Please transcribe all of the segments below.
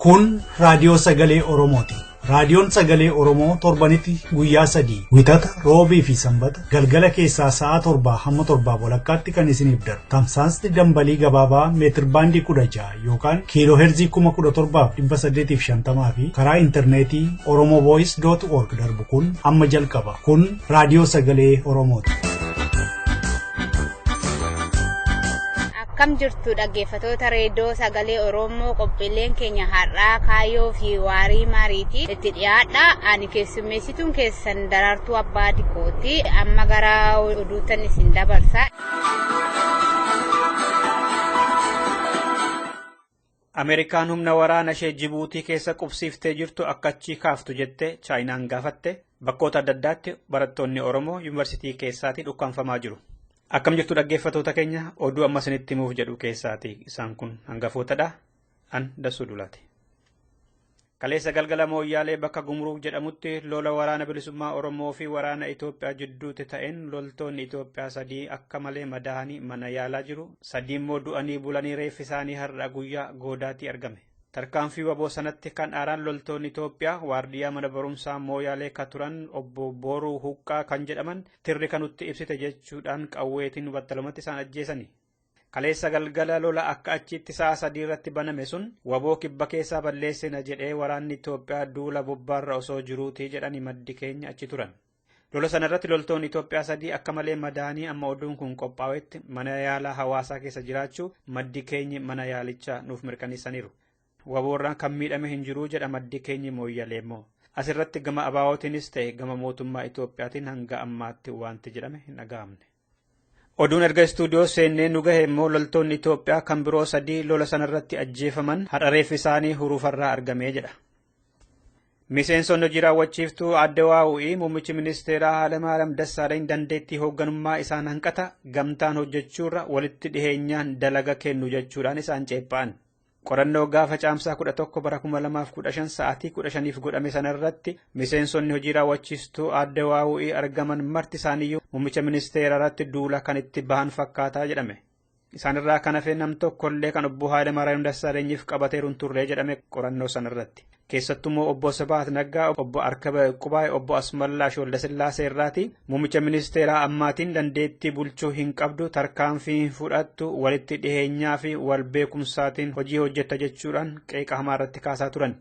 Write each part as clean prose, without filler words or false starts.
Kun raadiyoo sagalee Oromooti. Raadiyoon sagalee Oromoo torbanitti guyyaa 3 wixata, roobii fi sanbata galgala keessaa sa'a 7 hamma 7 walakkaatti kan isiniif darbu. Tamsaasni dambalii gabaabaa meetir baandii 16 yookaan kiiloo heerzii 17,850 fi karaa intarneetii oromovoice.org darbu kun amma jalqaba. Kun raadiyoo sagalee Oromooti. Akkam jirtu dhaggeeffatoota reediyoo sagalee Oromoo, qophiileen keenya har'aa kaayyoo fi waarii maariitii itti dhiyaadha. Ani keessummeessituun keessan Daraartuu Abbaa Dikooti. Amma gara oduutan isin dabarsa. Ameerikaan humna waraana ishee Jibuutii keessa qubsiiftee jirtu akka achii kaaftu jettee Chaayinaan gaafatte. Bakkoota adda addaatti barattoonni Oromoo yuunivarsiitii keessaatii dhukkaanfamaa jiru. Akkam jirtu dhaggeeffatoota keenya, oduu amma isinitti himuuf jedhu keessaati. Isaan kun hangafootadha. An Dassuu Dulaati. Kaleessa galgala Mooyyaalee bakka Gumruuk jedhamutti lola waraana bilisummaa Oromoo fi waraana Itoophiyaa jidduutti ta'een loltoonni Itoophiyaa 3 akka malee madaa'anii mana yaalaa jiru. 3 immoo du'anii bulanii reeffi isaanii har'a guyyaa goodaatti argame. Tarkaanfii waboo sanatti kan aaraan loltoonni Itoophiyaa waardiyyaa mana barumsaa Mooyyaalee ka turan obbo Booruu Huqqaa kan jedhaman tirri kan nutti ibsite jechuudhaan qawweetiin battalumatti isaan ajjeesani. Kaleessa galgala lola akka achitti sa'a 3 irratti baname sun waboo kibba keessaa balleessina jedhee waraanni Itoophiyaa duula bobbaarra osoo jiruutii jedhani maddi keenya achi turan. Lola sanarratti loltoonni Itoophiyaa 3 akka malee madaa'anii amma oduun kun qophaa'etti mana yaalaa hawaasaa keessa jiraachuu maddi keenyi mana yaalichaa nuuf mirkaneessaniiru. Waboorraan kan miidhame hin jiru jedha maddi keenyi Mooyyalee immoo. Asirratti gama abaawootiinis ta'e gama mootummaa Itoophiyaatiin hanga ammaatti wanti jedhame hin dhaga'amne. Oduun erga istuudiyoo seennee nu gahe immoo loltoonni Itoophiyaa kan biroo 3 lola sanarratti ajjeefaman har'a reeffi isaanii huruufarraa argamee jedha. Miseensonni hojii raawwachiiftuu adda waa'u'ii muummichi ministeeraa Hayilamaariyaam Dassaaleeny dandeettii hoogganummaa isaan hanqata gamtaan hojjechuurra walitti dhiheenyaan dalaga kennu jechuudhaan isaan ceepha'an. Qorannoo gaafa caamsaa 11 bara 2015 sa'aatii 15 godhame sanarratti miseensonni hojii raawwachiistuu adda waa'u'ii argaman marti isaaniiyyuu muummicha ministeeraatti duula kan itti bahan fakkaataa jedhame. Isaanirraa kan hafe nam tokkollee kan obbo Hayilamaariyaam Dassaaleenyiif qabateeruun turree jedhame qorannoo sanarratti. Keessattummoo obbo Sabaat Naggaa, obbo Arkaba Qubaay, obbo Asmallaash Waldasillaasee irraati muummicha ministeeraa ammaatiin dandeettii bulchuu hin qabdu, tarkaanfii hin fudhattu, walitti dhiheenyaa fi wal beekumsaatiin hojii hojjetta jechuudhaan qeeqa hamaa irratti kaasaa turan.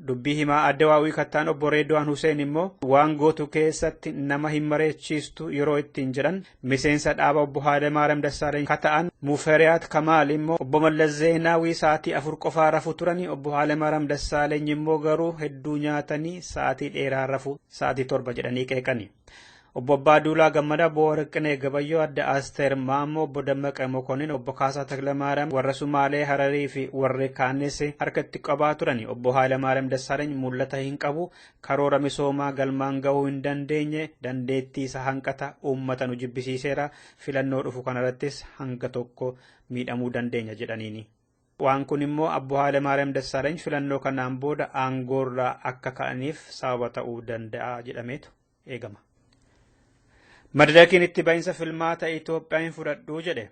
Dubbii himaa adda waa'u'ii kattaan obbo Reedwaan Huseen immoo waan gootu keessatti nama hin mareechiistu yeroo ittiin jedhan miseensa dhaaba obbo Hayilamaariyaam Dassaaleeny kata'an Muferiyaat Kamaal immoo obbo Mallas Zeenaawii sa'aatii 4 qofaa rafu turanii obbo Hayilamaariyaam Dassaaleeny immoo garuu hedduu nyaatanii sa'aatii dheeraa rafu sa'aatii 7 jedhanii qeeqani. Obbo Abbaa Duulaa Gammadaa, obbo Warqinee Gabayyoo, adda Asteer Maammoo, obbo Dammaqee Mokonnin, obbo Kaasaa Takilamaariyaam warra Sumaalee Hararii fi warri kaanis harkatti qabaa turani. Obbo Hayilamaariyaam Dassaaleeny mul'ata hin qabu, karoora misoomaa galmaan gahuu hin dandeenye, dandeettii isa hanqata, uummata nu jibbisiiseera, filannoo dhufu kanarrattis hanga tokko miidhamuu dandeenya jedhaniini. Waan kun immoo obbo Hayilamaariyaam Dassaaleeny filannoo kanaan booda aangoorraa akka ka'aniif sababa ta'uu danda'a jedhameetu eegama. Madarakiin itti bahinsa filmaata Itoophiyaa hin fudhadhuu jedhe.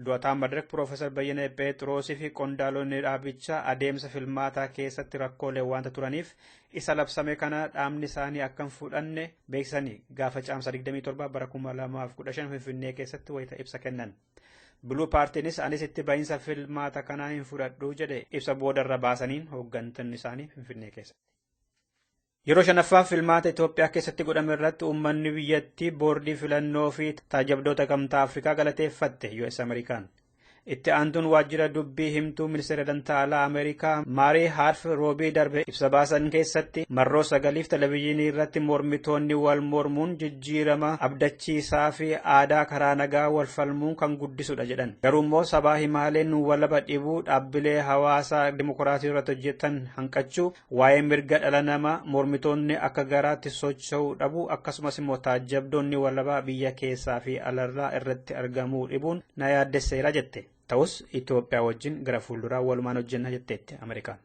Du'ataan Madarak Piroofeesar Bayyanee Pheexroosii fi qondaalonni dhaabichaa adeemsa filmaataa keessatti rakkoolee waanta turaniif isa labsame kana dhaabni isaanii akka hin fudhanne beeksisanii gaafa caamsaa 27 bara 2015 Finfinnee keessatti wayita ibsa kennan. Buluu paartiinis anis itti bahinsa filmaata kanaa hin fudhadhuu jedhe ibsa boodarra baasaniin hooggantoonni isaanii Finfinnee keessatti. Yeroo shanaffaa filmaata Itoophiyaa keessatti godhame irratti uummanni biyyattii boordii filannoo fi taajabdoota gamtaa Afrikaa galateeffatte US Amerikaan. Itti aantuun waajjira dubbii himtuu ministeera dantaa alaa Ameerikaa Maarii Harf roobii darbe ibsa baasan keessatti marroo 9 televezyiinii irratti mormitoonni wal mormuun jijjiirama abdachiisaa fi aadaa karaa nagaa wal falmuun kan guddisudha jedhan. Garuu immoo sabaa himaaleen walaba dhibuu, dhaabbilee hawaasaa dimokiraasii irratti hojjetan hanqachuu, waa'ee mirga dhala namaa mormitoonni akka garaatti socho'uu dhabuu akkasumas immoo taajabdoonni walabaa biyya keessaa fi alarraa irratti argamuu dhibuun na yaaddesseera jette. Ta'us Itoophiyaa wajjin gara fuulduraa walumaan hojjenna jetteetti Ameerikaan.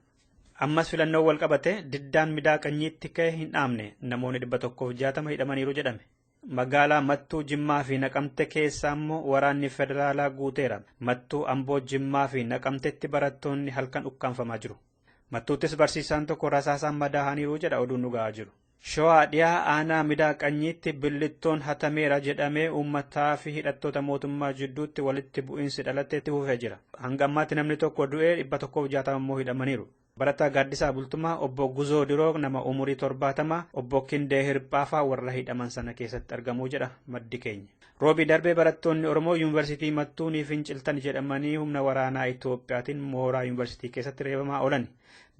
Ammas filannoo wal qabate diddaan midaaqanyiitti ka'e hin dhaamne namoonni 160 hidhamaniiru jedhame. Magaalaa Mattuu, Jimmaa fi Naqamte keessaa immoo waraanni federaalaa guuteera. Mattuu, Amboo, Jimmaa fi Naqamtetti barattoonni halkan ukkaanfamaa jiru. Mattuuttis barsiisaan tokko rasaasaan madaa'aniiru jedha oduun nu ga'aa jiru. Shawaa dhiyaa aanaa midaaqanyiitti billittoon hatameera jedhamee uummataa fi hidhattoota mootummaa jidduutti walitti bu'iinsi dhalateetti fufee jira. Hanga ammaatti namni tokko du'ee 160 immoo hidhamaniiru. Barataa Gaaddisaa Bultumaa obbo Guzoo Diroo nama umurii 70 obbo Kindee Hirphaafaa warra hidhaman sana keessatti argamuu jedha maddi keenya. Roobii darbee barattoonni Oromoo yuunivarsiitii Mattuunii Finciltan jedhamanii humna waraanaa Itoophiyaatiin mooraa yuunivarsiitii keessatti reebamaa oolan.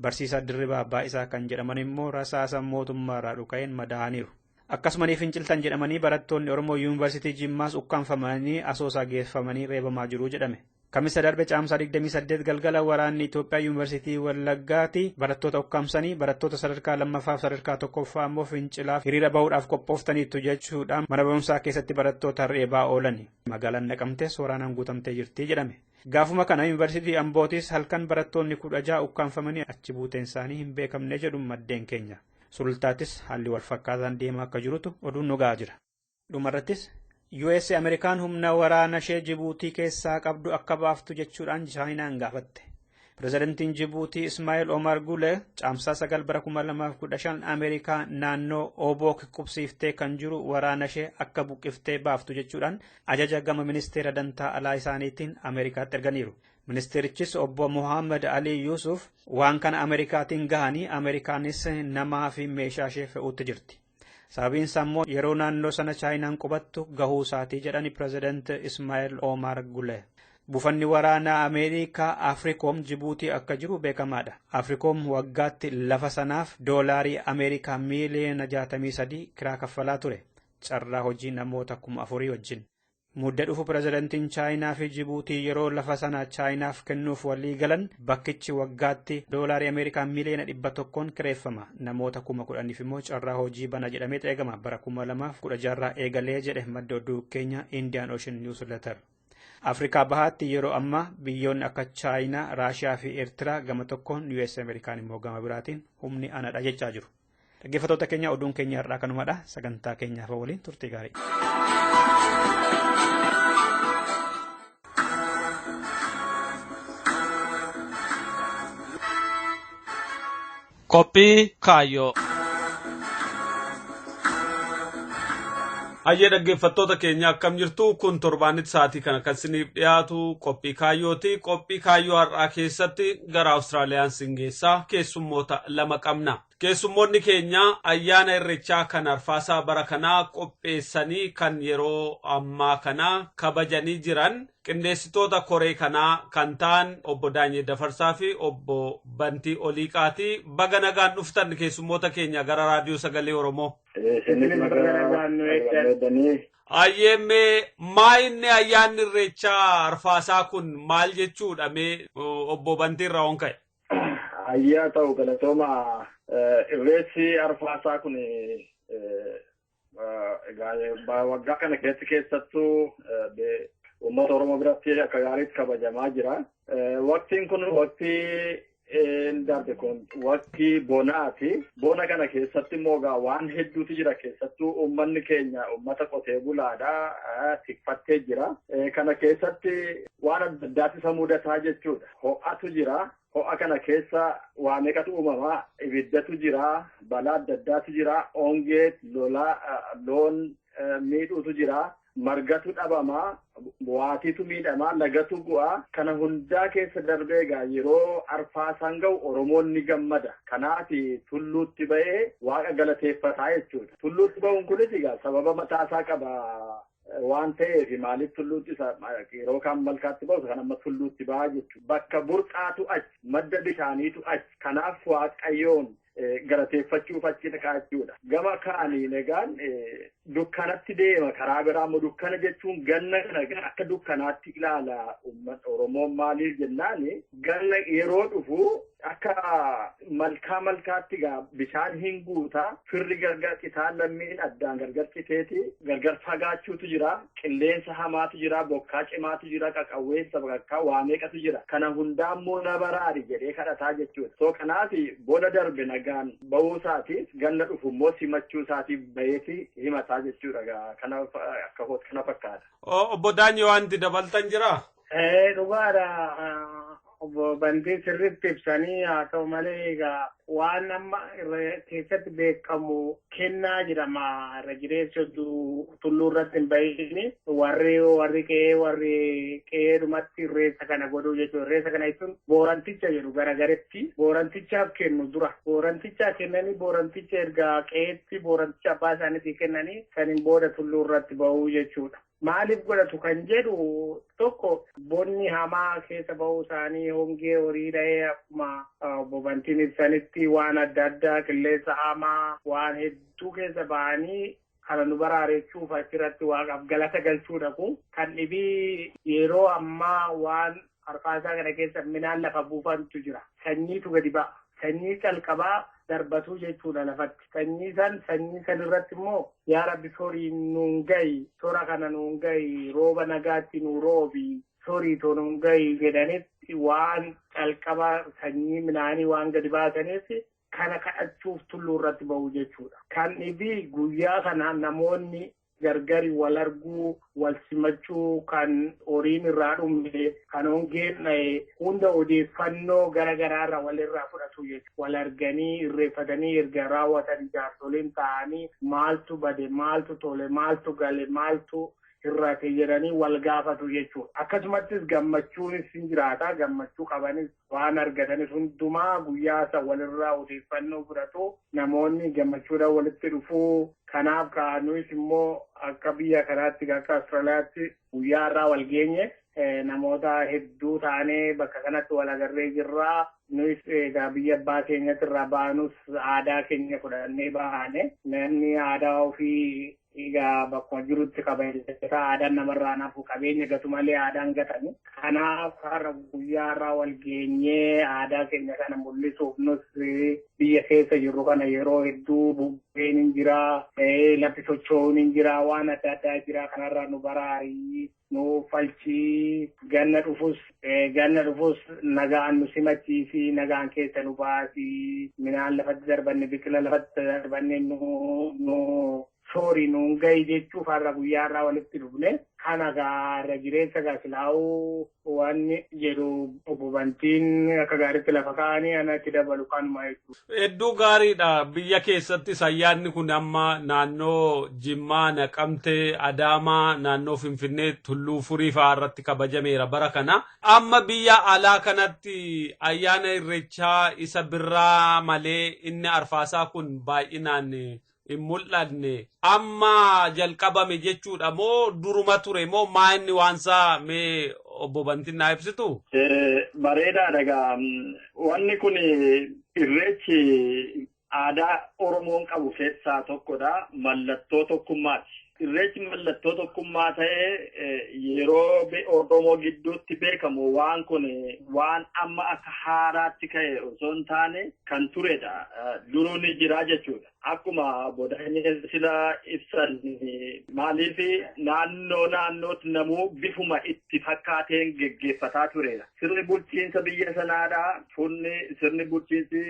Barsiisaa Dirribaa Baa'isaa kan jedhaman immoo rasaasa mootummaarraa dhuka'een madaa'aniiru. Akkasuma Finciltan jedhamanii barattoonni Oromoo yuunivarsiitii Jimmaas ukkaanfamanii Asoosaa geeffamanii reebamaa jiru jedhame. Kamisa darbe caamsaa 28 galgala waraanni Itoophiyaa yuunivarsiitii Wallaggaatti barattoota ukkaamsanii barattoota sadarkaa lammaffaaf sadarkaa tokkoffaa immoo fincilaaf hiriira bahuudhaaf qophooftaniitu jechuudhaan mana barumsaa keessatti barattoota reebaa oolan. Magaalaan Naqamtees waraanaan guutamtee jirti jedhame. Gaafuma kana yuunivarsiitii Ambootis halkan barattoonni 16 ukkaanfamanii achi buuteen isaanii hin beekamne jedhu maddeen keenya. Sulultaatis haalli wal fakkaataan deemaa akka jirutu oduun nu ga'aa jira. Dhumarrattis US Amerikaan humna waraana ishee Jibuutii keessaa qabdu akka baaftu jechuudhaan Chaayinaan gaafatte. Pirezidantiin Jibuutii Ismaa'eel Omar Gulee caamsaa 9 bara 2015 Ameerikaa naannoo Obook qubsiiftee kan jiru waraana ishee akka buqqiftee baaftu jechuudhaan ajaja gama ministeera dantaa alaa isaaniitiin Ameerikaatti erganiiru. Ministeerichis obbo Mohaammed Ali Yusuf waan kana Ameerikaatiin gahanii Ameerikaanis namaa fi meeshaa ishee fe'uutti jirti. Sababiin immoo yeroo naannoo sana Chaayinaan qubattu gahuu isaatii jedhani Pireezidant Ismaa'eel Omar Gulee. Buufanni waraanaa Ameerikaa Afriikoom Jibuutii akka jiru beekamaadha. Afriikoom waggaatti lafa sanaaf doolaarii Ameerikaa miiliyoona 63 kiraa kaffalaa ture. Carraa hojii namoota 4,000 wajjin. Mudda dhufu Pireezidantiin Chaayinaa fi Jibuutii yeroo lafa sana Chaayinaaf kennuuf walii galan bakkichi waggaatti doolaarii Ameerikaa miiliyoona 100 kireeffama. Namoota 10,000 immoo carraa hojii bana jedhamee eegama. Bara 2016 eegalee jedhe madda oduu keenya Indian Ocean Newsletter. Afrikaa bahaatti yeroo ammaa biyyoonni akka Chaayinaa, Raashiyaa fi Eertiraa gama tokkoon US Ameerikaan immoo gama biraatiin humni anadha jechaa jiru. Dhaggeeffattoota keenya oduun keenya har'aa kanumadha. Sagantaa keenyaaf waliin turtii gaarii. Qophii Kaayyoo. Hayyee dhaggeeffattoota keenya akkam jirtu kun torbaanitti sa'aatii kana kan isiniif dhiyaatu qophii kaayyooti. Qophii kaayyoo har'aa keessatti gara Awustiraaliyaan singeessaa keessummoota lama qabna. Keessummoonni keenya ayyaana irreechaa kan arfaasaa bara kanaa qopheessanii kan yeroo ammaa kana kabajanii jiran qindeessitoota koree kanaa kan ta'an obbo Daanyee Dafarsaa fi obbo Bantii Oliiqaati. Baga nagaan dhuftan keessummoota keenya gara raadiyoo sagalee Oromoo. Ayyeemmee maayinni ayyaanni irreechaa arfaasaa kun maal jechuudha mee obbo Bantii irraa on ka'e? Ayyaa ta'u galatooma irreechi arfaasaa kun waggaa kana keessattuu uummata Oromoo biratti akka gaariitti kabajamaa jira. Waqtiin kun waqtii darbe kun waqtii bonaati. Bona kana keessatti immoo waan hedduutu jira. Keessattuu uummanni keenya uummata qotee bulaadha. Tikfattee jira. Kana keessatti waan adda addaatti isa mudataa jechuudha. Ho'atu jira. Ho'a kana keessa waa meeqatu uumamaa? Ibiddatu jira. Balaa adda addaatu jira. Ongee, loon miidhuutu jira. Margatu dhabamaa, waatiitu miidhamaa, lagatu bu'aa. Kana hundaa keessa darbee yeroo arfaasaan ga'u Oromoon ni gammada. Kanaaf tulluutti ba'ee waaqa galateeffataa jechuudha. Tulluutti ba'uun kunis sababa mataasaa qaba waan ta'eef maaliif tulluutti yeroo kaan malkaatti ba'u kan amma tulluutti ba'aa jechuudha. Bakka burqaatu achi, madda bishaaniitu achi. Kanaaf waaqayyoon galateeffachuuf achi dhaqaa jechuudha. Gama kaanii nagaan dukkanatti deema karaa biraa immoo dukkana jechuun ganna kana akka dukkanaatti ilaala uummata Oromoo maaliif jennaan ganna yeroo dhufu akka malkaatti bishaan hin guuta firri gargar citaa lammiin addaan gargar citeeti gargar fagaachuutu jira qilleensa hamaatu jira bokkaa cimaatu jira qaqawweessa bakka waa meeqatu jira kana hundaa immoo na baraari jedhee kadhataa jechuudha. So kanaaf bona darbe nagaan ba'uu isaatiif ganna dhufu immoo simachuu isaatiif baheeti himataa jechuudha. Kana fakkaata. Obbo Daanyee wanti dabaltan jira? Dhugaadha. bantii sirriitti ibsanii haa ta'u malee egaa waan amma keessatti beekamu kennaa jedhama irra jireessa tulluu irratti hin bahini warri qe'eedhumatti irreessa kana godhuu jechuudha. Irreessa kana jechuun booranticha jedhu garagaretti boorantichaaf kennu dura booranticha kennanii booranticha erga qe'eetti booranticha abbaa isaaniitii kennanii saniin booda tulluu irratti bahuu jechuudha. Maaliif godhatu kan jedhu tokko bonni hamaa keessa bahuu isaanii hongee horii dha'ee akkuma bobantiin ibsanitti waan adda addaa qilleensa hamaa waan hedduu keessa bahanii kana nu baraarechuuf achirratti waaqaaf galata galchuu dhaqu. Kan dhibii yeroo ammaa waan harkaasaa kana keessa midhaan lafa buufantu jira. Sanyiitu gadi ba'a. Sanyii calqabaa darbatu jechuudha lafatti. Sanyii san irratti immoo yaa Rabbi sorii nuun gahi, sora kana nuun gahi, rooba nagaatti nu roobi, sorii too nuun gahi jedhanitti waan calqabaa sanyii midhaanii waan gadi baasaniif kana kadhachuuf tulluu irratti bahu jechuudha. Kan dhibii guyyaa kana namoonni gargari wal arguu wal simachuu kan horiin irraa dhume kan hongeen hunda odeeffannoo garagaraarraa walirraa fudhatu jechuudha. Wal arganii irreeffatanii erga raawwatan jaarsoliin ta'anii maaltu bade maaltu tole maaltu gale maaltu irratti jedhanii wal gaafatu jechuudha. Akkasumattis gammachuunis hin jiraata. Gammachuu qabanis waan argatanis hundumaa guyyaa isa walirraa odeeffannoo fudhatu namoonni gammachuudhaan walitti dhufuu. Kanaaf nuus immoo akka biyya kanaatti akka Austraaliyaatti guyyaa irraa wal geenye namoota hedduu taanee bakka kanatti wal agarree jirra. Nuus egaa biyya abbaa keenyatti irraa baanus aadaa keenya fudhannee baane namni aadaa ofii egaa bakkuma jirutti qabeessa aadaan namarraa nafu qabeenya gatu malee aadaan gatani. Kanaaf har'a guyyaa irraa wal geenyee aadaa keenya kana mul'isuuf nus biyya keessa jirru kana yeroo hedduu bubbeen hin jira, lafti socho'uun hin jira, waan adda addaa jira kanarraa nu baraarii nu falchii ganna dhufus nagaan nu simachiisi nagaan keessa nu baasi midhaan lafatti darbanne biqila lafatti darbanne nu sorii nuun gahi jechuuf har'a guyyaa irraa walitti dhufne kana gaara jireessa gaasilaa'uu wanni jedhu bobantiin akka gaariitti lafa kaa'anii anatti dabalu kanuma jechuudha. Hedduu gaariidha. Biyya keessattis ayyaanni kun amma naannoo Jimmaa, Naqamtee, Adaamaa, naannoo Finfinnee, Tulluu Furii fa'aa irratti kabajameera bara kana. Amma biyya alaa kanatti ayyaana irreechaa isa birraa malee inni arfaasaa kun baay'inaan hin mul'anne. Amma jalqabame jechuudha moo duruma ture moo maanni waansaa mee obbo Bantiin naa ibsitu? Bareedaadha egaa wanni kun irreechi aadaa Oromoon qabu keessaa tokkodha. Mallattoo tokkummaati. Irreechi mallattoo tokkummaa ta'ee yeroo Oromoo gidduutti beekamu waan kun waan amma akka haaraatti ka'e osoo hin taane kan turedha. Duruu ni jira jechuudha. Akkuma boodanii sila ibsan maaliif naannootti namuu bifuma itti fakkaateen geggeeffataa turedha. Sirni bulchiinsa biyya sanaadha. Sirni bulchiinsi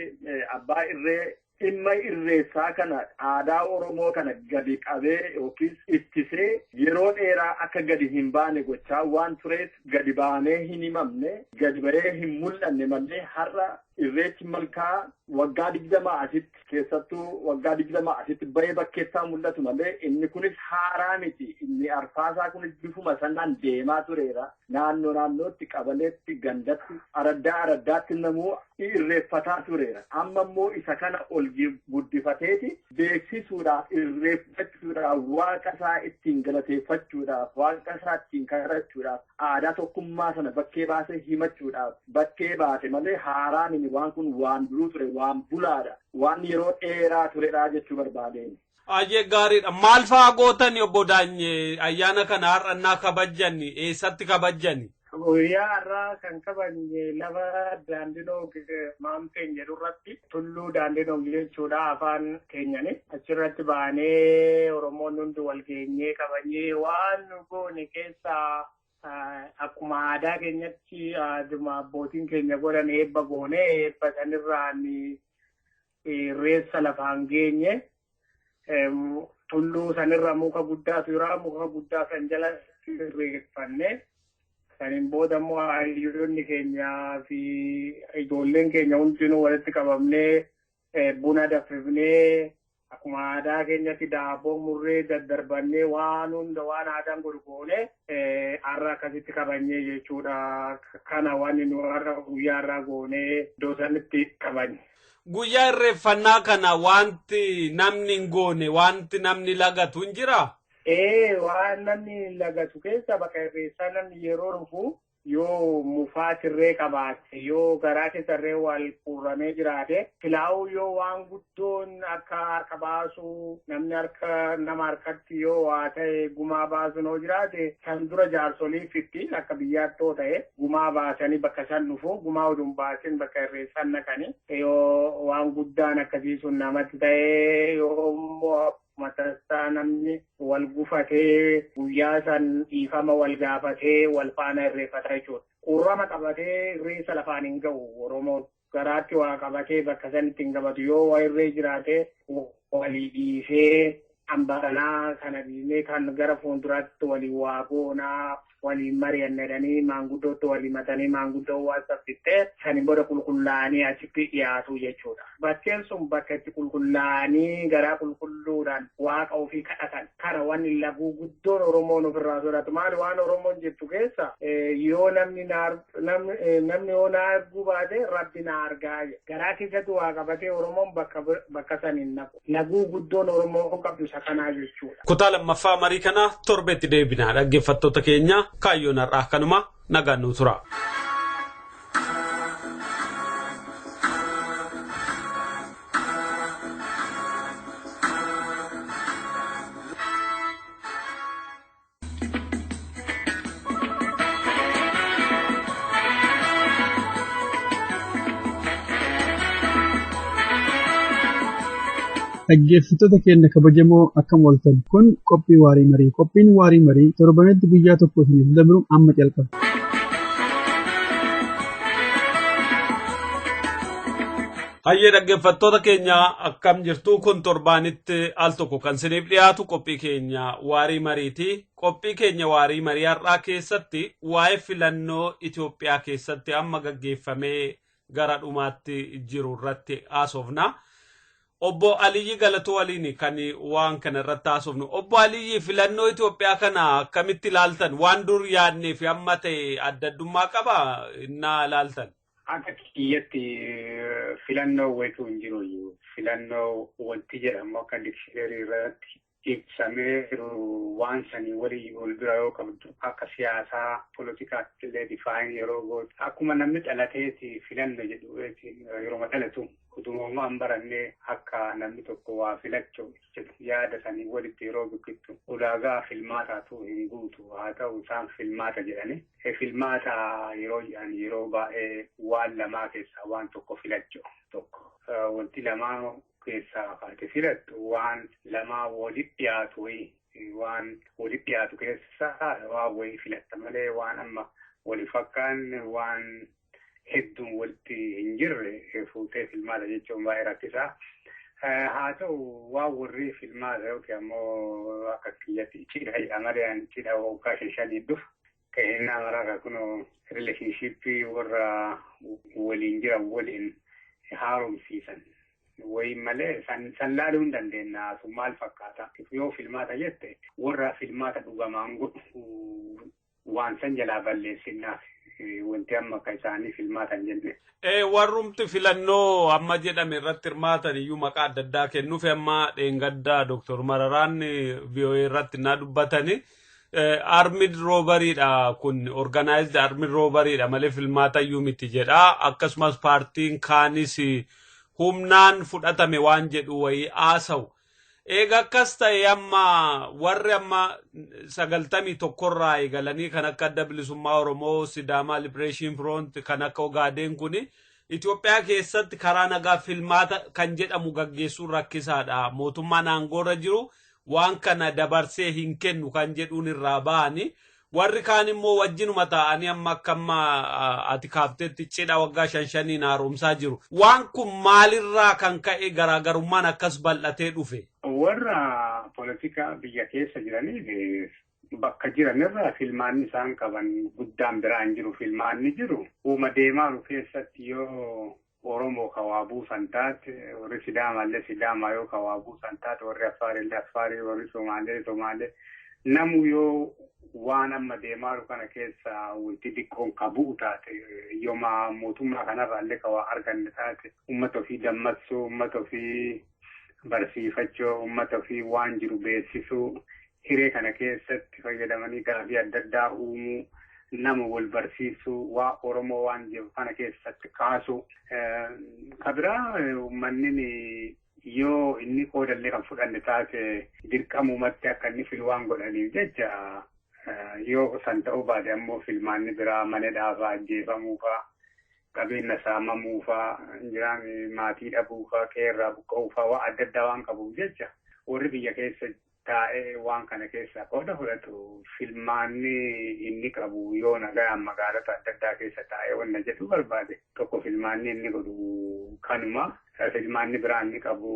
abbaa irree dhimma irreessaa kana aadaa Oromoo kana gadi qabee yookiin ittisee yeroo dheeraa akka gadi hin baane gochaa waan tureef gadi baanee hin himamne gadi bahee hin mul'anne malee har'a irreechi malkaa waggaa 20 asitti keessattuu waggaa 20 asitti bahee bakkeessaa mul'atu malee inni kunis haaraa miti. Inni arfaasaa kunis bifuma sanaan deemaa tureera. Naannootti qabaleetti gandatti araddaatti namuu irreeffataa tureera. Amma immoo isa kana ol guddifateeti beeksisuudhaaf irreeffachuudhaaf waaqa isaa ittiin galateeffachuudhaaf waaqa isaa ittiin kadhachuudhaaf aadaa tokkummaa sana bakkee baasee himachuudhaaf bakkee baase malee haaraan waan kun waan duruu ture waan bulaadha waan yeroo dheeraa turedha jechuu barbaadeen. Ayyee gaariidha. Maal fa'aa gootani obbo Daanyee ayyaana kana har'annaa kabajjanni eessatti kabajjanni? Guyyaa har'aa kan kabajne lafa Daandinoo Maamteen jedhurratti tulluu Daandinoo jechuudha afaan keenyani achirratti baanee Oromoon hundi wal geenyee kabajnee waan nu goone keessaa akkuma aadaa keenyatti abbootiin keenya godhan eebba goone eebba sanirraan irreessa lafaan geenye tulluu sanirra muka guddaatu jira muka guddaa san jala irreeffanne Saniin booda immoo hayyoonni keenyaa fi ijoolleen keenya hundinuu walitti qabamnee buna danfifnee akkuma aadaa keenyatti daabboo murree daddarbannee waan hunda waan aadaan godhu goonee har'a akkasitti kabajnee jechuudha. Kana waan nu har'a guyyaa irraa goonee iddoo sanitti kabajne. Guyyaa irreeffannaa kana wanti namni hin goone wanti namni lagatu hin jiraa? Waan namni lagatu keessa bakka irreessaa namni yeroo dhufu yoo mufaatirree qabaate yoo garaa keessarree wal quuramee jiraate filaa'uu yoo waan guddoon akka harka baasu namni nama harkatti yoo waa ta'e gumaa baasu noo jiraate kan dura jaarsolii fitti akka biyyaatti ta'e gumaa baasanii bakka san dhufu gumaa oduun baasin bakka irreessaan naqanii yoo waan guddaan akkasii sun namatti ta'e yoo matasaa namni wal gufatee guyyaa san dhiifama wal gaafatee wal faana irreeffata jechuudha. Quurrama qabatee irreessa lafaan hin ga'u Oromoon garaatti waa qabatee bakka sanitti hin qabatu yoo waa irree jiraate walii dhiisee hambatanaa kana dhiisnee kan gara fuulduraatti walii waa goonaa walii mari'annadanii maanguddootti walii matanii maanguddoo waa saffittee sani booda qulqullaa'anii achitti dhiyaatu jechuudha. Bakkeen sun bakka itti qulqullaa'anii garaa qulqulluudhaan waaqa ofii kadhatan. Kana wanni laguu guddoon Oromoon ofirraa sodaatu. Maali waan Oromoon jettu keessa yoo namni yoo na arguu baate rabbi na argaa jedha. Garaa keessatti waa qabatee Oromoon bakka saniin naqu. Laguu guddoon Oromoo qabdu isa kanaa jechuudha. Kutaa lammaffaa marii kana torbeetti deebinaa dhaggeeffattoota keenya. Kaayyoon har'aa kanuma nagaan nu tura. Dhaggeeffattoota keenya kabajamoo akkam ooltan kun qophii waarii marii. Qophiin waarii marii torbanetti guyyaa tokko isiniif dabru amma jalqaba. Hayyee dhaggeeffattoota keenya akkam jirtu kun torbaanitti al tokko kan isiniif dhiyaatu qophii keenya waarii mariiti. Qophii keenya waarii marii har'aa keessatti waa'ee filannoo Itoophiyaa keessatti amma gaggeeffamee gara dhumaatti jiru irratti haasofna. Obbo Aliyyi Galatuu waliin kan waan kana irratti haasofnu. Obbo Aliyyi filannoo Itoophiyaa kana akkamitti ilaaltan? Waan dur yaadnee fi amma ta'e adda addummaa qaba innaa ilaaltan? Akka kiyyatti filannoo wayituu hin jiru. Filannoo wanti jedhamu akka dikshineerii irratti ibsamee jiru waan sanii walii ol bira yoo qabdu akka siyaasaa poolitikaatti illee difaayin yeroo gootu akkuma namni dhalateeti filannoo jedhu yeroo dhalatu utumamaan barannee akka namni tokko waa filachuu jedhu yaada sanii walitti yeroo biqiltu ulaagaa filmaataatu hin guutu haa ta'u isaan filmaata jedhani filmaata yeroo baay'ee waan lamaa keessaa waan tokko filachuu tokko wanti lamaa keessaa kaate filattu waan lamaa walitti dhiyaatu waan walitti dhiyaatu keessaa waan wayii filatta malee waan amma wali fakkaanne waan hedduun walitti hin jirre fuutee filmaata jechuun baay'ee rakkisaa. Haa ta'u waan warri filmaata yookiin ammoo akka kiyyatti cidha malee cidha waggaa 5 dhufu ka'inaa maraaka kunoo rileeshinshiippii warra waliin jiran waliin haaromsiisan. Wayi malee san laaluu hin dandeenya sun maal fakkaata yoo filmaata jette warra filmaata dhugamaan godhu waan san jalaa balleessinaaf wanti amma akka isaanii filmaatan jenne. Warrumti filannoo amma jedhame irratti hirmaatan iyyuu maqaa adda addaa kennuuf amma dheengaddaa Dr. Mararaan VOA irratti naa dubbatani. Armid roobariidha kun organized armid roobariidha malee filmaata iyyuu miti jedha akkasumas paartiin kaanis humnaan fudhatame waan jedhu wayii haasa'u. Eega akkas ta'e amma warri amma 91 irraa eegalanii kan akka adda bilisummaa Oromoo, Sidaamaa Liberation Front kan akka Ogaadeen kuni Itoophiyaa keessatti karaa nagaa filmaata kan jedhamu gaggeessuun rakkisaadha. Mootummaan aangoorra jiru waan kana dabarsee hin kennu kan jedhuun irraa ba'anii warri kaan immoo wajjinuma ta'anii amma akkamma ati kaaftetti cidha waggaa 5 haaromsaa jiru. Waan kun maalirraa kan ka'e garaagarummaan akkas bal'atee dhufe? Warra poolitika biyya keessa jiraniif bakka jiranirraa filmaanni isaan qaban guddaan biraan jiru filmaanni jiru uuma deemaa keessatti yoo Oromoo kawaabuu santaate warri Sidaamallee Sidaamaa yoo kawaabuu santaate warri Affaarillee Affaarii warri Somaalee namu yoo waan amma deemaa kana keessa wanti xiqqoon qabu taate yooma mootummaa kanarraallee kawaa arganne taate uummata ofii dammaqsuu uummata ofii barsiifachuu uummata ofii waan jiru beeksisuu hiree kana keessatti fayyadamanii gaaffii adda addaa uumuu nama wal barsiisuu waa Oromoo waan jiru kana keessatti kaasuu kabiraa uummanni yoo inni qoodallee kan fudhanne taate dirqamumatti akka inni filwaan godhaniif jecha yoo san ta'uu baate ammoo filmaanni biraa mana dhaabaa ajjeefamuufaa qabeenya saamamuufaa jiraan maatii dhabuufaa qeerraa buqqa'uufaa waa adda addaa waan qabuuf jecha warri biyya keessa taa'ee waan kana keessaa qooda fudhatu filmaanni inni qabu yoo nagaan magaalota adda addaa keessa taa'ee wanna jedhu barbaade tokko filmaanni inni godhu kanuma filmaanni biraa inni qabu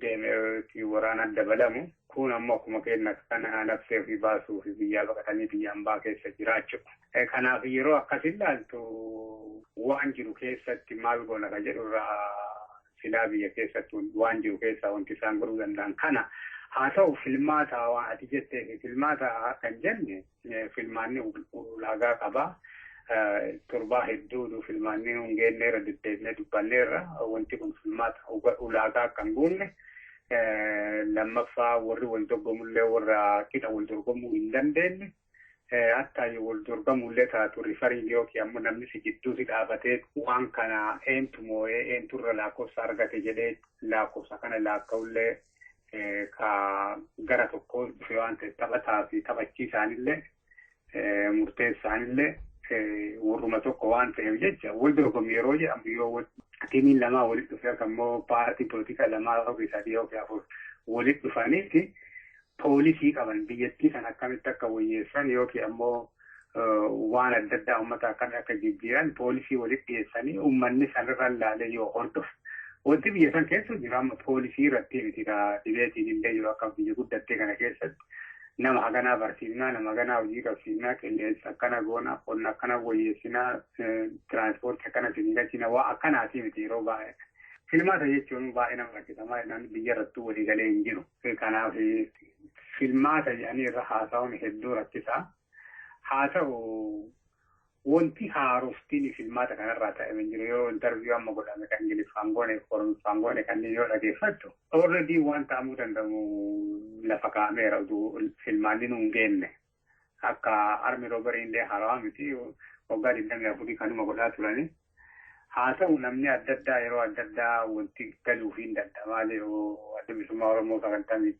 deemee waraana dabalamu kun ammoo akkuma kenna kana nafsee fi baasuu fi biyyaa baqatanii biyyaan baa keessa jiraachuu kanaaf yeroo akkas ilaaltu waan jiru keessatti maal goona ka jedhurraa silaa biyya keessatti waan jiru keessaa wanti isaan godhuu danda'an kana haa ta'u filmaata waan ati jettee filmaata kan jenne filmaanni ulaagaa qabaa torbaa hedduudhu filmaanni hungeenneerra deddeebinee dubbanneerra wanti kun filmaata ulaagaa kan guunne lammaffaa warri wal dorgomullee warra qixa wal dorgomuu hin dandeenye hatta yoo wal dorgomullee taatu rifariin yookiin ammoo namni si gidduutti dhaabatee waan kana eentu moo'ee eenturra lakkoofsa argate jedhee lakkoofsa kana laakka'ullee ka gara tokko dhufe waan ta'e taphataa fi taphachiisaanillee murteessaanillee warruma tokko waan ta'eef jecha wal dorgomu yeroo jedhamu yoo tiimiin lamaa walitti dhufe akkammoo paartii polotikaa lamaa yookiin sadii yookiin afur walitti dhufaniiti poolisii qaban biyyattii san akkamitti akka wayyeessan yookiin ammoo waan adda addaa uummata akkamii akka jijjiiran poolisii walitti dhiyeessanii uummanni sanirra ilaalee yoo hordofu. Wanti biyya san keessa jiru amma poolisii irratti miti dibeetiin illee jiru akka biyya guddattee kana keessatti nama haganaa barsiifnaa nama haganaa hojii qabsiifnaa qilleensa akkana goonaa qonna akkana wayyeessinaa tiraanspoortii akkana siniigachina waa akkanaatii miti yeroo baay'ee. Filmaata jechuun baay'ee nama rakkisamaa jedhan biyya irrattuu waliigalee hin jiru. Kanaaf filmaata jedhanii irra haasa'uun hedduu rakkisaa. Haa ta'u wanti haaroftiin filmaata kanarraa ta'e jiru yoo interviyuu amma godhame kan Ingiliffaan goone kanneen yoo dhageeffattu already waan ta'amuu danda'u lafa kaa'ameera utuu filmaanni nuun geenne akka armi roobariillee haarawaa miti waggaa 24 kanuma godhaa turani haa ta'u namni adda addaa yeroo adda addaa wanti galuuf hin danda'amaa jiru adda bilisummaa Oromoo sagantamii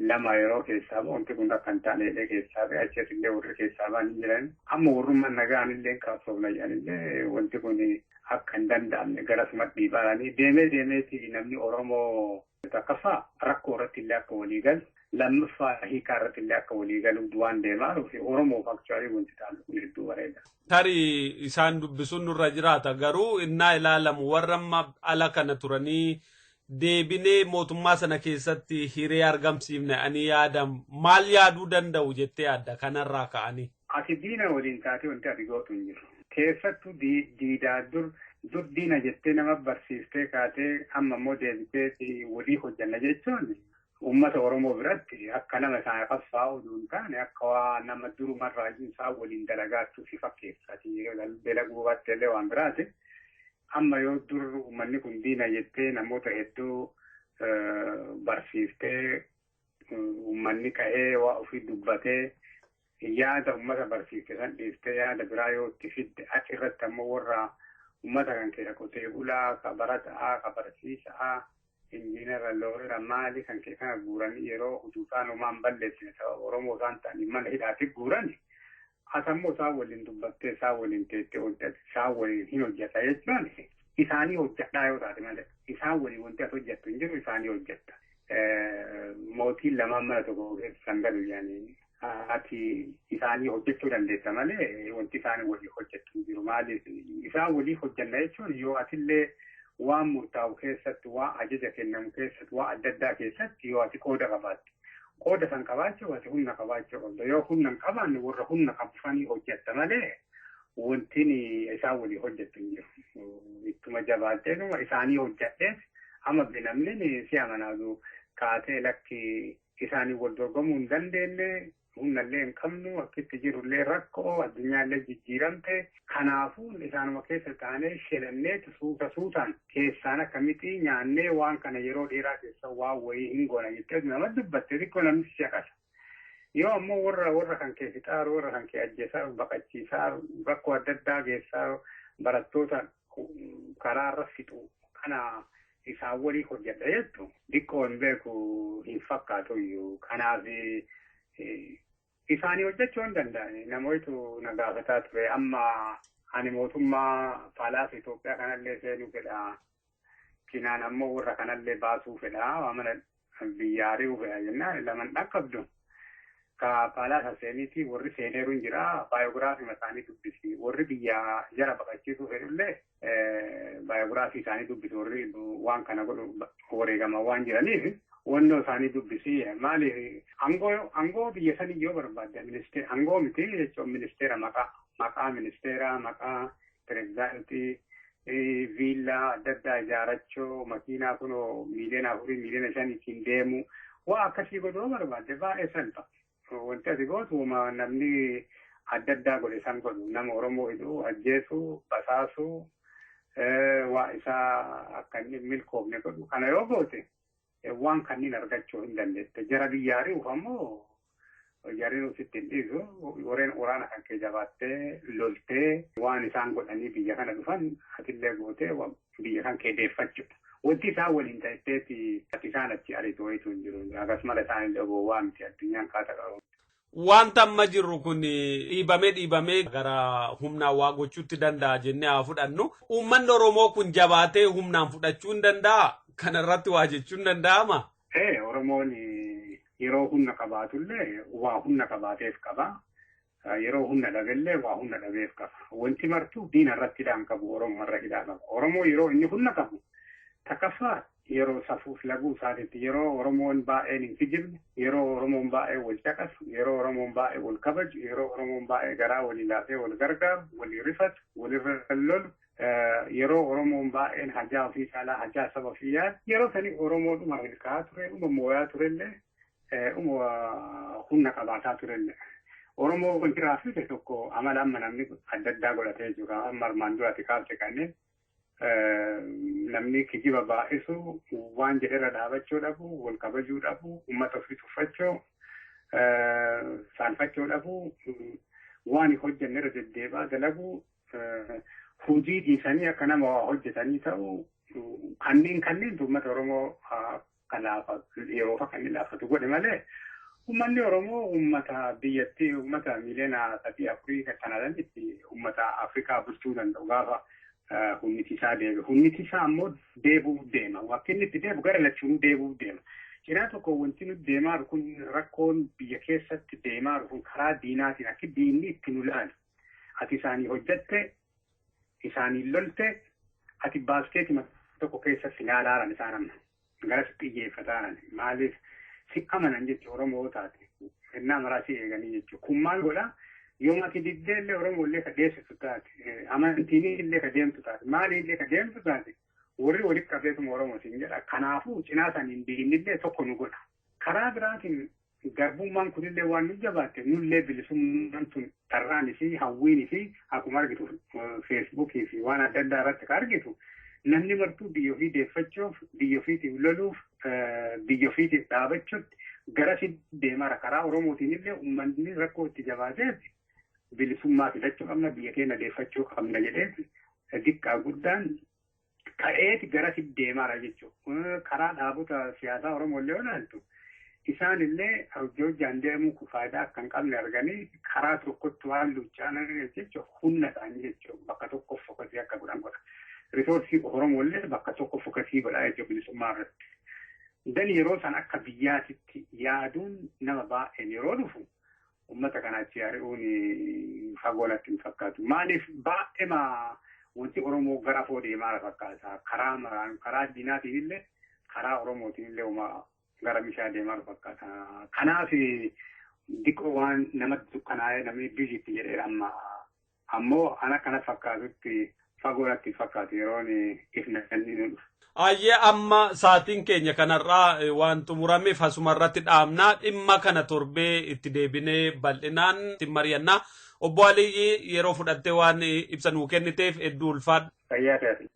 lama yeroo keessaa wanti kun akka hin taaneedha keessaa fi achas illee warri keessaa ba'anii jiran amma warrummaan nagaan illee qabsoofna jedhanillee wanti kun akka hin danda'amne garasuma dhiibaanii deemeeti namni Oromoo takkaffaa rakkoo irratti illee akka walii galu lammaffaa hiikaa irratti illee akka walii galu waan deemaa fi Oromoof aktuwaalii wanti ta'an kun hedduu bareeda. Tarii isaan dubbisuun nurra jiraata garuu innaa ilaalamu warra amma ala kana turanii deebinee mootummaa sana keessatti hiree argamsiifne ani yaadam maal yaaduu danda'u jettee yaadda kanarraa ka'anii. Ati diina waliin taatee wanti ati gootu hin jiru. Keessattuu diidaa dur diina jettee nama barsiiftee kaatee amma immoo deebitee walii hojjanna jechuun uummata Oromoo biratti akka nama isaan qabsaa'u hin taane akka waa nama durumarraa isaa waliin dalagaachuu si fakkeessati dalaguu baatteellee waan biraati. Amma yoo dur uummanni kun diina jettee namoota hedduu barsiiftee uummanni ka'ee waa ofii dubbatee yaada uummata barsiifte san dhiiftee yaada biraa yoo itti fidde achirratti ammoo warra uummata kan keessa qotee bulaa ka barataa ka barsiisaa injiinara looyira maali kan keessa guuranii yeroo utuusaan uumaan balleessine sababa Oromoo isaan ta'anii mana hidhaatti guurani. Asammoo isaan waliin dubbattee isaan waliin teettee hojjate isaan waliin hin hojjeta jechuun isaanii hojjedhaa yoo taate malee isaan waliin wanti as hojjettu hin jiru isaanii hojjetta. Mootiin lamaan mana tokko keessan galu yaani ati isaanii hojjechuu dandeessa malee wanti isaanii waliin hojjettu hin jiru maaliif isaan waliin hojjenna jechuun yoo atillee waan murtaa'u keessatti waan ajaja kennamu keessatti waan adda addaa keessatti yoo ati qooda qabaatte qooda san qabaachuu ati humna qabaachuu qabda. Yoo humna hin qabaanne warra humna qabsanii hojjetta malee wanti isaan walii hojjettu hin jiru. Ittuma jabaatee isaanii hojjedhees amma binamni si amanaatu kaatee lakki isaanii wal dorgomuu hin dandeenye humnallee hin qabnu akkitti jirullee rakkoo addunyaallee jijjiiramte kanaafuu isaanuma keessa taanee shelannee suutaan keessaan akkamitti nyaannee waan kana yeroo dheeraa keessa waan wayii hin goona jettee nama dubbatte xiqqoo namni si shaqasa. Yoo ammoo warra kan kee fixaaru warra kan kee ajjeesaa baqachiisaa rakkoo adda addaa geessaa barattoota karaarra fixu kana isaan walii hojjedha jettu xiqqoo hin beeku hin fakkaatu iyyuu kanaaf isaanii hojjechuu hin danda'ani namoota na gaafataa ture amma ani mootummaa paalaas Itoophiyaa kanallee seenuu fedha kinaan ammoo warra kanallee baasuu fedha amana biyya ari'uu fedha jennaan laman dhaqqabdu ka paalaas seeniiti warri seeneeru hin jira baayogiraafii isaanii dubbisi warri biyya jara baqachiisuu fedhullee baayogiraafii isaanii dubbisi warri waan kana godhu wareegama waan jiraniif wannoo isaanii dubbisii maaliif angoo biyya sanii yoo barbaadde ministeera angoo miti jechuun ministeera maqaa ministeera maqaa pirezidaantii viillaa adda addaa ijaarachuu makiinaa kunoo miiliyoona 4 miiliyoona 5 ittiin deemu waa akkasii godhuu barbaadde baay'ee salpha wanti ati gootu namni adda addaa godhe san godhu nama Oromoo hidhuu ajjeesuu basaasuu waa isaa akka inni milkoofne godhu kana yoo goote waan kanneen argachuu hin dandeette jara biyyaarii ammoo jarri nuti ittiin dhiisu warreen waraana kan kee jabaattee loltee waan isaan godhanii biyya kana dhufan atillee gootee biyya kan kee deeffachuudha. Wanti isaan waliin ta'etteeti ati isaan achi ariitu wayitu hin jiru akkasumas isaan illee gowwaa miti addunyaan kaata qabu. Wanta amma jirru kun dhiibamee gara humnaan waa gochuutti danda'a jennee haa fudhannu. Uummanni Oromoo kun jabaatee humnaan fudhachuu hin danda'a. Kanarratti waa jechuun danda'ama? Oromoon yeroo humna qabaatullee waa humna qabaateef qaba. Yeroo humna dhabeellee waa humna dhabeef qaba. Wanti martuu diina irratti hidhaan qabu Oromoo irra hidhaa qaba. Oromoo yeroo inni humna qabu takkaffaa yeroo safuuf laguu isaatiitti yeroo Oromoon baay'een hin kijibne yeroo Oromoon baay'ee wal caqasu yeroo Oromoon baay'ee wal kabaju yeroo Oromoon baay'ee garaa walii laafee wal gargaaru walii rifatu walirra lolu yeroo Oromoon baay'een hajaa ofii caalaa hajaa saba ofii yaadu yeroo sanii Oromoodhuma milkaa'aa ture moo'aa turellee humna qabaataa turellee. Oromoo wanti raafite tokko amala amma namni adda addaa godhatee jiru amma armaan duraatti kaafte kanneen namni kijiba baay'isu waan jedherra dhaabachuu dhabu wal kabajuu dhabu uummata ofii tuffachuu saalfachuu dhabu waan hojjennerra deddeebaa dalaguu hojii dhiisanii akka nama hojjetanii ta'u kanneen uummata Oromoo yeroo kanneen laafatu godhe malee uummanni Oromoo uummata biyyattii uummata miiliyoona 3-4 kanadanitti uummata Afrikaa bulchuu danda'u gaafa humniti isaa deebi'u. Humniti isaa ammoo deebi'uu deema. Wakti inni itti deebi'u gara lachuun deebi'uu deema. Cinaa tokko wanti nuti deemaa jiru kun rakkoon biyya keessatti deemaa jiru kun karaa diinaatiin akka diinni itti nu ilaali. Ati isaanii hojjette, isaanii lolte, ati baaskeetii tokko keessatti ilaalaaran isaan amma. Garas xiyyeeffataan maaliif si amanan jechuun Oromoo taate. Innaa maraasii eeganii jechuudha. Kun maal godhaa? Yooma ati diddeellee Oromoo illee ka deessisu taate. Amantiin illee ka deemtu taate. Maali illee ka deemtu taate. Warri walitti qabeetuma Oromoo siin jedha. Kanaafuu cinaa saniin diinillee tokko nu godha. Karaa biraatiin garbummaan kunillee waan nu jabaatte nullee bilisummaan tun tarraan isii hawwiin isii akkuma argitu feesbuukii fi waan adda addaa irratti ka argitu namni martuu biyya ofii deeffachuuf biyya ofiitiif loluuf biyya ofiitiif dhaabachuutti garasi deemara karaa Oromootiin illee uummanni rakkoo itti jabaateeti bilisummaa filachuu qabna biyya keenya deeffachuu qabna jedheeti xiqqaa guddaan ka'eeti garasi deemara jechuudha. Karaa dhaabota siyaasaa Oromoo illee ilaaltu isaan illee hojjaan deemuu faayidaa akka hin qabne arganii karaa tokkotti waan luchaana jechuudha humna isaanii jechuudha bakka tokko fokasii akka godhan godha. Risoorsii Oromoo illee bakka tokko fokasii godhaa jechuudha bilisummaa irratti. Dan yeroo san akka biyyaatitti yaaduun nama baay'een yeroo dhufu uummata kanaachi ari'uun fagoolatti hin fakkaatu. Maaliif baay'eema wanti Oromoo gara foo deemaa fakkaata. Karaa diinaatiin illee karaa Oromootiin illee gara bishaan deemaa fakkaata. Kanaaf diqqoo waan namatti dukkanaa'ee namni biyyatti jedhee ammoo ana kana fakkaatutti fagoodhatti fakkaatu yeroon ifna inni dhufu. Ayyee amma sa'aatiin keenya kanarraa waan xumurameef asumarratti dhaabnaa dhimma kana torbee itti deebinee bal'inaan itti mari'annaa. Obbo Alii yeroo fudhattee waan ibsa nuu kenniteef hedduu ulfaadha. Fayyaa ta'e.